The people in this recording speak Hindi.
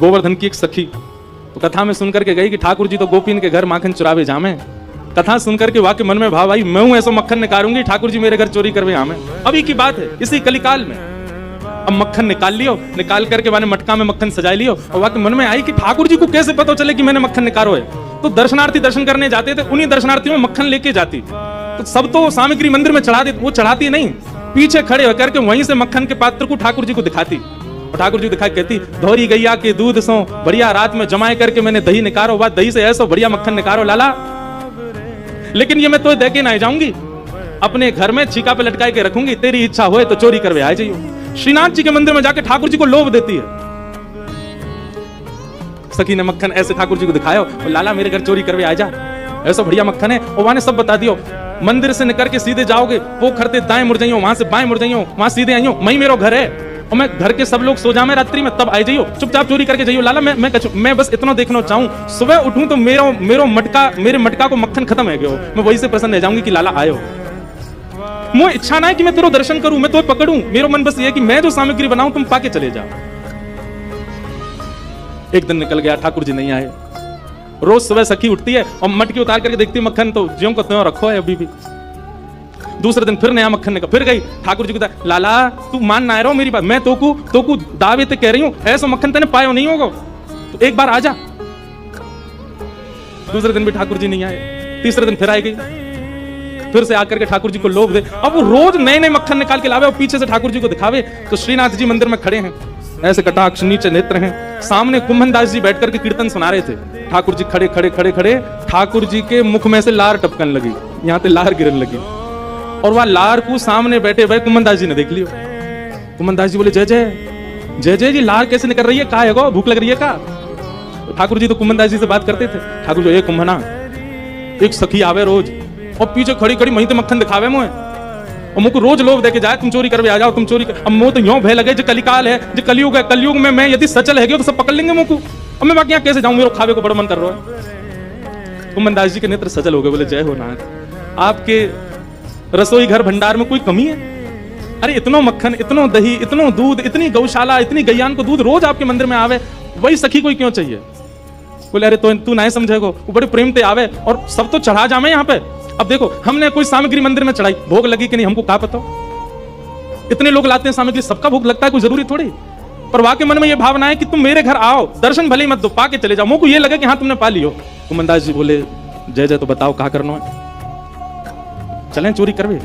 गोवर्धन की एक सखी तो कथा में सुनकर के गई कि ठाकुर जी तो गोपीन के घर माखन चुरावे जामे। कथा सुनकर के वाकई मन में भाव आई, मैं हूं ऐसा मक्खन निकालूंगी, ठाकुर जी मेरे घर चोरी करवे आमे। अभी की बात है, इसी कलिकाल में। अब मक्खन निकाल लियो, निकाल करके मैंने मटका में मक्खन सजा लियो और वाकई मन में आई कि ठाकुर जी को कैसे पता चले कि मैंने मक्खन निकालो है। तो दर्शनार्थी दर्शन करने जाते थे, उन्हीं दर्शनार्थियों में मक्खन लेके जाती। तो सब तो सामग्री मंदिर में चढ़ा देती, वो चढ़ाती नहीं, पीछे खड़े होकर के वहीं से मक्खन के पात्र को ठाकुर जी को दिखाती। और ठाकुर जी दिखा कहती, धौरी गैया के दूध सो बढ़िया रात में जमाए करके मैंने दही निकारो, बात दही से ऐसा बढ़िया मक्खन निकारो लाला। लेकिन ये मैं तो दे के ना जाऊंगी, अपने घर में छीका पे लटकाए के रखूंगी, तेरी इच्छा होए तो चोरी करवे आ जाइयो। श्रीनाथ जी के मंदिर में जाके ठाकुर जी को लोभ देती है। सखी ने मक्खन ऐसे ठाकुर जी को दिखाया, लाला मेरे घर चोरी करवे आ जा, ऐसा बढ़िया मक्खन है। और वहां ने सब बता दियो, मंदिर से निकल के सीधे जाओगे, वो खरते दाएं मुड़ जाइयो, वहां से बाएं मुड़ जाइयो, वहां सीधे आइयो, वहीं मेरा घर है और मैं घर के सब लोग सो जामे रात्रि में, तब आ जाइयो, चुपचाप चोरी करके जाइयो। लाला मैं बस इतना देखना चाहूं, सुबह उठूं तो मेरे मटका को मक्खन खत्म है गयो, मैं वही से प्रसन्न रह जाऊंगी कि लाला आयो। मुझे इच्छा ना है कि मैं तेरो दर्शन करूं, मैं तो पकड़ूं, मेरा मन बस ये है कि मैं जो सामग्री बनाऊं तुम पाके चले जाओ। एक दिन निकल गया, ठाकुर जी नहीं आए। रोज सुबह सखी उठती है और मटकी उतार करके देखती है मक्खन तो ज्यों को त्यों रखो है अभी भी। दूसरे दिन फिर नया मक्खन निकल, फिर गई ठाकुर जी को, लाला तू मान ना रहो मेरी बात, मैं तोकू दावे ते कह रही हूं, ऐसा मक्खन तेने पायो नहीं होगा, तो एक बार आ जा। दूसरे दिन भी ठाकुर जी नहीं आए, तीसरे दिन फिर आई गई, फिर से आकर के ठाकुर जी को लोभ दे। अब वो रोज नए नए मक्खन निकाल के लावे और पीछे से ठाकुर जी को दिखावे। तो श्रीनाथ जी मंदिर में खड़े हैं, ऐसे कटाक्ष नीचे नेत्र हैं, सामने कुंभनदास जी बैठ करके कीर्तन सुना रहे थे। ठाकुर जी खड़े खड़े खड़े खड़े, ठाकुर जी के मुख में से लार टपकन लगी, यहाँ पे लार गिरन लगी और वह लार को सामने बैठे भाई कुंभनदास जी ने देख लियो। कुंभनदास जी बोले, जय जय जय जय जी, लार कैसे निकल रही है, का है गो, भूख लग रही है का? तो ठाकुर जी तो कुंभनदास जी से बात करते थे। ठाकुर जी, कुंभना एक सखी आवे रोज और पीछे खड़ी खड़ी वहीं तो मक्खन दिखावे मुझे और मुझको रोज लोभ देके जाए, तुम चोरी करवे आ जाओ, तुम चोरी कर। अब मुझे तो यूं भय लगे, जो कलिकाल है, जो कलयुग है, कलयुग में मैं यदि सचल है तो सब पकड़ लेंगे मुझको, और मैं बाकी यहाँ कैसे जाऊं, मेरे खावे को बड़ा मन कर रहा है। कुंभनदास जी के नेत्र सजल हो गए, बोले, जय हो नाथ, आपके रसोई घर भंडार में कोई कमी है? अरे इतनो मक्खन, इतनो दही, इतनो दूध, इतनी गौशाला, इतनी गैयान को दूध रोज आपके मंदिर में आवे, वही सखी कोई क्यों चाहिए? बोले, अरे तो तू नहीं समझेगो, वो बड़े प्रेम से आवे और सब तो चढ़ा जामे यहाँ पे। अब देखो, हमने कोई सामग्री मंदिर में चढ़ाई, भोग लगी कि नहीं हमको क्या पता, इतने लोग लाते हैं सामग्री, सबका भोग लगता है, कोई जरूरी थोड़ी। पर वाकई मन में ये भावना है कि तुम मेरे घर आओ, दर्शन भले मत दो, पाके चले जाओ, मुझको ये लगे कि हाँ तुमने पा लियो। कुंभनदास जी बोले, जय जय, तो बताओ क्या करना है, चलें चोरी करवे?